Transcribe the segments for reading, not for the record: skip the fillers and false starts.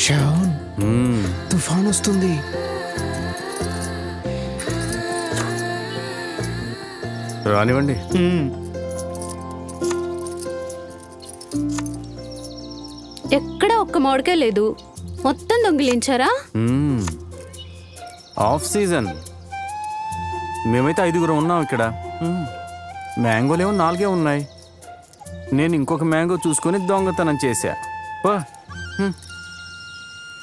షాన్ తుఫాన్ వస్తుంది. రానివ్వండి. ఎక్కడ ఒక్క మామిడికాయ లేదు, మొత్తం దొంగిలించారా? Of season. మేమైతే 5గురం ఉన్నాం ఇక్కడ. మ్యాంగోలేమో 4 ఉన్నాయి. నేను ఇంకొక మ్యాంగో చూసుకొని దొంగతనం చేశా.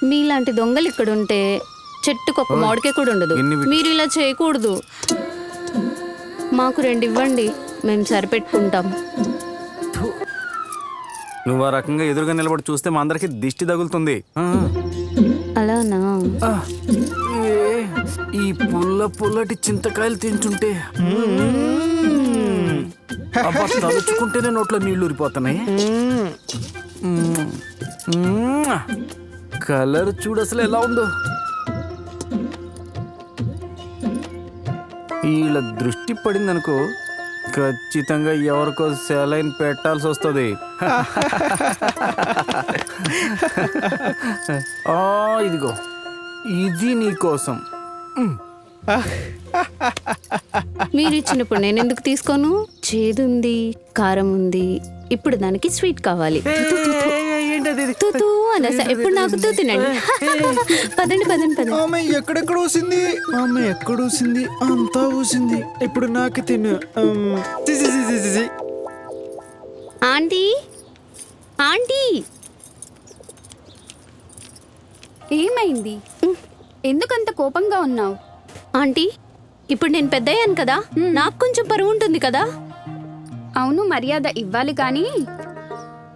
మీలాంటి దొంగలు ఇక్కడ ఉంటే చెట్టుకు ఒక మామిడికాయ కూడా ఉండదు. మీరు ఇలా చేయకూడదు. మాకు 2 ఇవ్వండి, మేము సరిపెట్టుకుంటాం. నువ్వు ఆ రకంగా ఎదురుగా నిలబడి చూస్తే మా అందరికి దిష్టి తగులుతుంది. అలానా? ఈ పుల్లటి చింతకాయలు తింటుంటే తలుచుకుంటేనే నోట్లో నీళ్లు ఊరిపోతున్నాయి. కలర్ చూడు అసలు ఎలా ఉందో. వీళ్ళ దృష్టి పడిందనుకో, ఖచ్చితంగా ఎవరికో సెలైన్ పెట్టాల్సి వస్తుంది. ఇదిగో, ఇది నీకోసం. మీరు ఇచ్చినప్పుడు నేను ఎందుకు తీసుకోను? చేదుంది, కారం ఉంది, ఇప్పుడు దానికి స్వీట్ కావాలి. తూ అనసా ఎప్పుడు నాకు తూ తినండి. పదండి పదండి పదండి. ఆమె ఎక్కడెక్కడ ఊసింది, ఆమె ఎక్కడ ఊసింది, అంతా ఊసింది. ఇప్పుడు నాకు తిను. ఆంటీ, ఆంటీ, ఏమైంది? ఎందుకంత కోపంగా ఉన్నావు? ఆంటీ, ఇప్పుడు నేను పెద్దయ్యాను కదా, నాకు కొంచెం పరువు ఉంటుంది కదా. అవును, మర్యాద ఇవ్వాలి, కానీ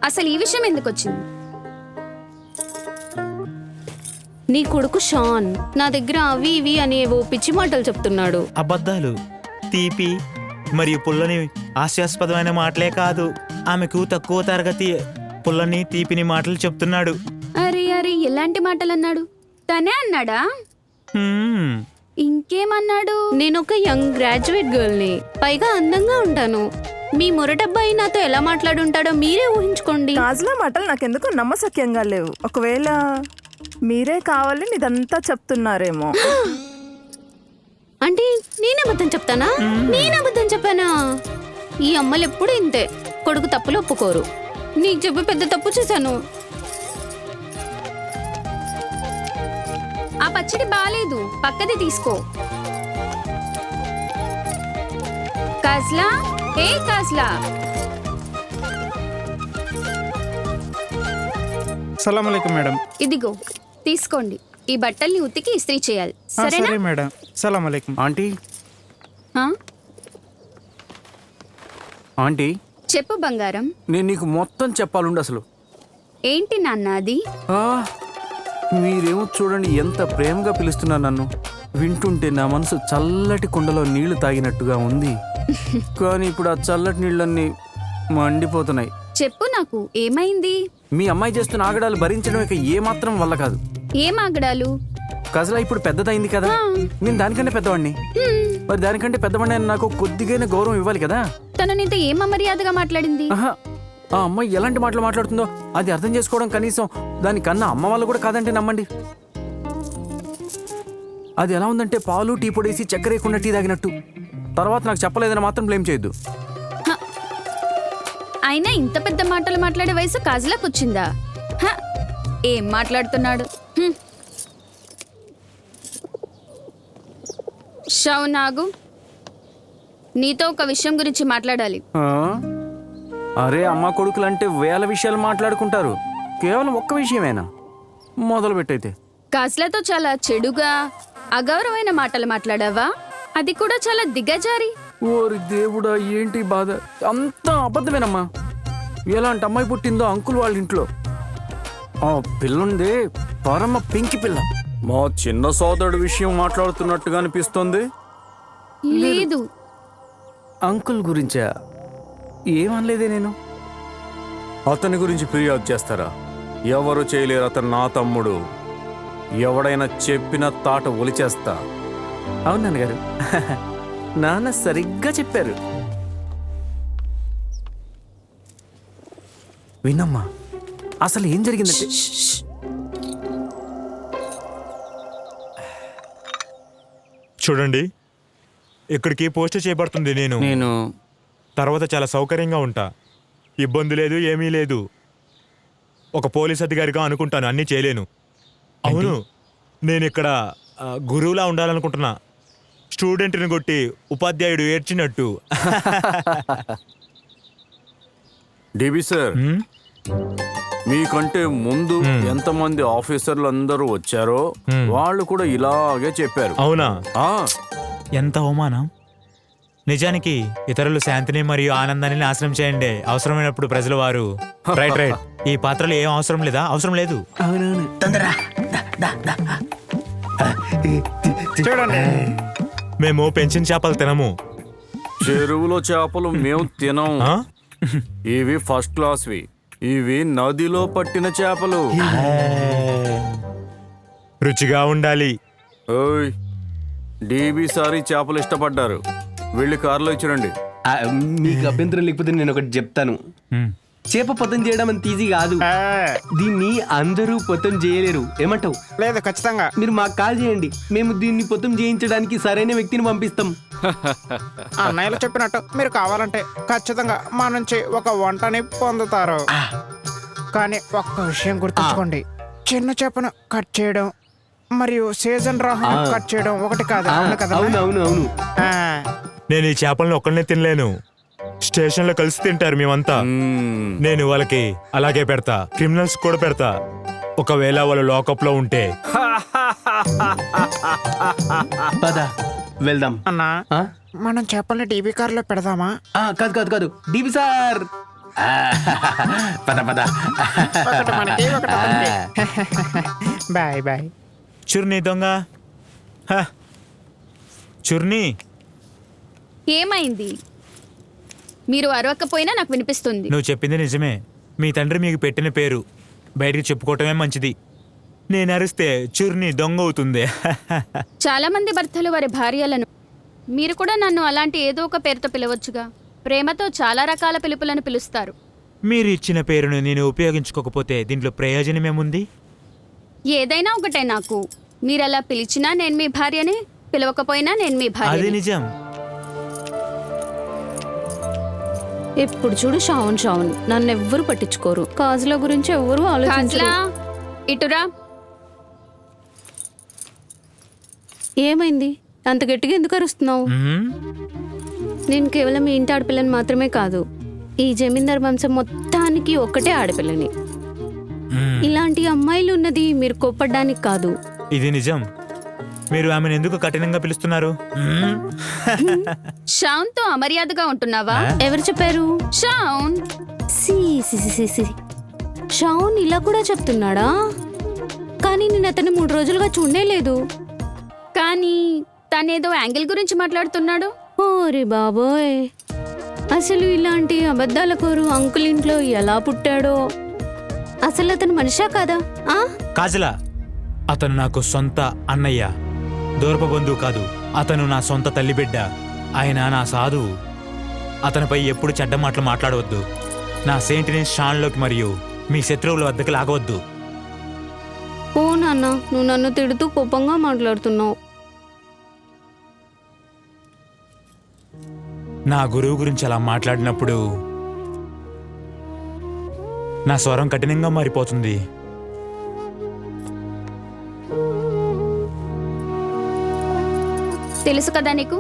అసలు ఈ విషయం ఎందుకు వచ్చింది? నీ కొడుకు షాన్ నా దగ్గర అవి ఇవి అనేవో పిచ్చి మాటలు చెప్తున్నాడు. అబద్ధాలు, తీపి మరియు పుల్లని హాస్యాస్పదమైన మాటలే కాదు, ఆమెకు తక్కువ తరగతి పుల్లని తీపిని మాటలు చెప్తున్నాడు. అరే అరే, ఎలాంటి మాటలు అన్నాడు? తనే అన్నాడా? ఇంకేమన్నాడు? నేను ఒక యంగ్ గ్రాడ్యుయేట్ గర్ల్ని, పైగా అందంగా ఉంటాను. మీ మొరటబ్బాయి నాతో ఎలా మాట్లాడుంటాడో మీరే ఊహించుకోండి. కాజుల మాటలు నాకెందుకు నమ్మశక్యంగా లేవు. ఒకవేళ మీరే కావాలని ఇదంతా చెప్తున్నారేమో. అంటే నేను అబద్ధం చెప్తానా? నేను అబద్ధం చెప్పానా? ఈ అమ్మలు ఎప్పుడు ఇంతే, కొడుకు తప్పులు ఒప్పుకోరు. నీకు చెప్పి పెద్ద తప్పు చేశాను. ఆ పచ్చడి బాలేదు, పక్కది తీసుకో. కాజ్లా, ఏ కాజ్లా. సలాం అలైకుం మేడం. ఇదిగో తీసుకోండి. ఈ బట్టల్ని ఉతికి ఇస్త్రీ చేయాలి, సరేనా? సరే మేడం. సలాం అలైకుం. ఆంటీ, ఆ? ఆంటీ, చెప్పు బంగారం. నేను నీకు మొత్తం చెప్పాలుండి. అసలు ఏంటి నాన్న అది? మీరేమో చూడండి ఎంత ప్రేమగా పిలుస్తున్నారు నన్ను. వింటుంటే నా మనసు చల్లటి కుండలో నీళ్లు తాగినట్టుగా ఉంది. కానీ ఇప్పుడు ఆ చల్లటి నీళ్ళన్నీ మండిపోతున్నాయి. చెప్పు, నాకు ఏమైంది? మీ అమ్మాయి చేస్తున్న ఆగడాలు భరించడం ఇక ఏమాత్రం వల్ల కాదు. ఏం ఆగడాలు? కజలా ఇప్పుడు పెద్దదైంది కదా, నేను దానికంటే పెద్దవాడిని. మరి దానికంటే పెద్దవాడిని నాకు కొద్దిగానే గౌరవం ఇవ్వాలి కదా. తను నీతో ఏం అమర్యాదగా మాట్లాడింది? ఆ అమ్మాయి ఎలాంటి మాటలు మాట్లాడుతుందో అది అర్థం చేసుకోవడం కనీసం దానికన్నా అమ్మ వాళ్ళు కూడా కాదంటే నమ్మండి. అది ఎలా ఉందంటే పాలు టీ పొడేసి చక్కెర వేయకుండా టీ తాగినట్టు. తర్వాత నాకు చెప్పలేదని మాత్రం బ్లేమ్ చేయొద్దు. అయినా ఇంత పెద్ద మాటలు మాట్లాడే వయసు కాజులకు వచ్చిందా? ఏం మాట్లాడుతున్నాడు? షౌనాగు, నీతో ఒక విషయం గురించి మాట్లాడాలి. అరే అమ్మ కొడుకులంటే వేల విషయాలు మాట్లాడుకుంటారు, కేవలం ఒక్క విషయమేనా? మొదలు పెట్టయితే. కాజులతో చాలా చెడుగా అగౌరవమైన మాటలు మాట్లాడావా? అది కూడా చాలా దిగజారి. ఓరి దేవుడా, ఏంటి బాధ? అంతా అబద్ధమేనమ్మా. ఎలాంటి అమ్మాయి పుట్టిందో అంకుల్ వాళ్ళ ఇంట్లో. ఆ పిల్లుందే పరమ పెంకి పిల్ల. మా చిన్న సోదరుడు విషయం మాట్లాడుతున్నట్టుగా అనిపిస్తోంది. లేదు, అంకుల్ గురించా? ఏమనలేదే నేను. అతని గురించి ఫిర్యాదు చేస్తారా? ఎవరు చేయలేరు, అతను నా తమ్ముడు. ఎవడైనా చెప్పిన తాట ఒలిచేస్తా. అవును నాన్నగారు, నాన్న సరిగ్గా చెప్పారు. విన్నమ్మా, అసలు ఏం జరిగిందంటే చూడండి, ఇక్కడికి పోస్ట్ చేయబడుతుంది. నేను తర్వాత చాలా సౌకర్యంగా ఉంటా. ఇబ్బంది లేదు, ఏమీ లేదు. ఒక పోలీస్ అధికారిగా అనుకుంటాను, అన్నీ చేయలేను. అవును, నేను ఇక్కడ గురువులా ఉండాలనుకుంటున్నా. స్టూడెంట్ని కొట్టి ఉపాధ్యాయుడు ఏడ్చినట్టు. డిబి సార్, మీకంటే ముందు ఎంతమంది ఆఫీసర్లు అందరూ వచ్చారో వాళ్ళు కూడా ఇలాగే చెప్పారు. అవునా? ఆ, ఎంత అవమానం. నిజానికి ఇతరులు శాంతిని మరియు ఆనందాన్ని నాశనం చేయండి. అవసరమైనప్పుడు ప్రజలు వారు రైట్ రైట్ ఈ పాత్రలు ఏం అవసరం లేదా? అవసరం లేదు. అవునవును. చూడండి, మేము పెంచిన చేపలు తినము. చెరువులో చేపలు మేము తినం. ఆ? ఇవి ఫస్ట్ క్లాస్వి. ఇవి నదిలో పట్టిన చేపలు. రుచిగా ఉండాలి. ఓయ్, డిబి సార్ ఈ చేపలు ఇష్టపడ్డారు. వెళ్ళి కారులో ఇచ్చిరండి. మీకు అభ్యంతరం లేకపోతే నేను ఒకటి చెప్తాను. చేప పొతం చేయడం అంత ఈజీ కాదు. దీన్ని అందరూ పొతం చేయలేరు. ఏమంటావు? లేదు, ఖచ్చితంగా. మీరు మాకు కాల్ చేయండి, మేము దీన్ని పొతం చేయించడానికి సరైన వ్యక్తిని పంపిస్తాం. అన్నయ్యలు చెప్పినట్టు మీరు కావాలంటే ఖచ్చితంగా మా నుంచి ఒక వంటని పొందుతారు. కానీ ఒక్క విషయం గుర్తుంచుకోండి, చిన్న చేపను కట్ చేయడం మరియు సీజన్ రాహును కట్ చేయడం ఒకటి కాదు. అవును కదా? అవును. ఆ, నేను ఈ చేపలను ఒక్కడనే తినలేను. స్టేషన్ లో కలిసి తింటారు మేమంతా. నేను వాళ్ళకి అలాగే పెడతా, క్రిమినల్స్ కూడా పెడతా. ఒకవేళ వాళ్ళు లాకప్ లో ఉంటే. పద వెళ్దాం. అన్నా, ఆ? మనం చేపల్ని టీవీ కారులో పెడదామా? కాదు డిబి సార్. పద ఒకటి మనకి, ఒకటి మనకి. Bye bye. చుర్ని దొంగ. హ. చుర్ని, ఏమైంది? మీరు అరవకపోయినా నాకు వినిపిస్తుంది. నువ్వు చెప్పింది నిజమే. మీ తండ్రి మీకు పెట్టిన పేరు బయటికి చెప్పుకోవటమే మంచిది. నేను అరిస్తే చుర్ని దొంగ అవుతుంది. చాలా మంది భర్తలు వారి భార్యలను, మీరు కూడా నన్ను అలాంటి ఏదో ఒక పేరుతో పిలవచ్చుగా. ప్రేమతో చాలా రకాల పిలుపులను పిలుస్తారు. మీరు ఇచ్చిన పేరును నేను ఉపయోగించుకోకపోతే దీంట్లో ప్రయోజనమేముంది? ఏదైనా ఒకటే నాకు. మీరు అలా పిలిచినా నేను మీ భార్యని, పిలవకపోయినా నేను మీ అది భార్య. నిజం. ఎప్పుడు చూడు షావున్ షావున్, నన్ను ఎవ్వరు పట్టించుకోరు. కాజుల గురించి ఎవ్వరు ఆలోచించరు. ఇటురా. ఏమైంది? అంత గట్టిగా ఎందుకు అరుస్తున్నావు? నేను కేవలం ఈ ఇంటి ఆడపిల్లని మాత్రమే కాదు, ఈ జమీందార్ వంశం మొత్తానికి ఒక్కటే ఆడపిల్లని. ఇలాంటి అమ్మాయిలు ఉన్నది మీరు కోప్పడ్డానికి కాదు. ఇది నిజం. మీరు ఆమెను ఎందుకు కఠినంగా పిలుస్తున్నారు? షౌన్ తో అమర్యాదగా ఉంటున్నావా? ఎవరు చెప్పారు? షౌన్. సి సి సి సి సి. షౌన్ ఇలా కూడా చెప్తున్నాడా? కానీ నేను అతన్ని 3 రోజులుగా చూడలేదు. కానీ తనేదో యాంగిల్ గురించి మాట్లాడుతున్నాడు. ఓరే బాబోయ్, అసలు ఇలాంటి అబద్ధాల కోరు అంకుల్ ఇంట్లో ఎలా పుట్టాడో. అసలు అతను మనిషా కాదా? కాజల, అతను నాకు సొంత అన్నయ్య, దూరపు బంధువు కాదు. అతను నా సొంత తల్లి బిడ్డ. ఆయన నా సాధువు. అతనిపై ఎప్పుడు చెడ్డ మాటలు మాట్లాడవద్దు. నా సెయింట్ని షాన్లోకి మరియు మీ శత్రువుల వద్దకు లాగవద్దు. ఓ నాన్న, నువ్వు నన్ను తిడుతూ కోపంగా మాట్లాడుతున్నావు. నా గురువు గురించి అలా మాట్లాడినప్పుడు నా స్వరం కఠినంగా మారిపోతుంది. తెలుసు కదా నీకు,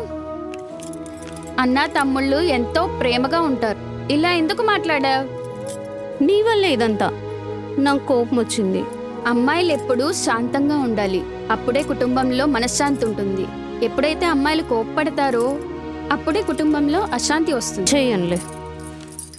అన్నా తమ్ముళ్ళు ఎంతో ప్రేమగా ఉంటారు. ఇలా ఎందుకు మాట్లాడావు? నీ వల్లే ఇదంతా. నాకు కోపం వచ్చింది. అమ్మాయిలు ఎప్పుడూ శాంతంగా ఉండాలి. అప్పుడే కుటుంబంలో మనశ్శాంతి ఉంటుంది. ఎప్పుడైతే అమ్మాయిలు కోప్పడతారో అప్పుడే కుటుంబంలో అశాంతి వస్తుంది. చేయనులే.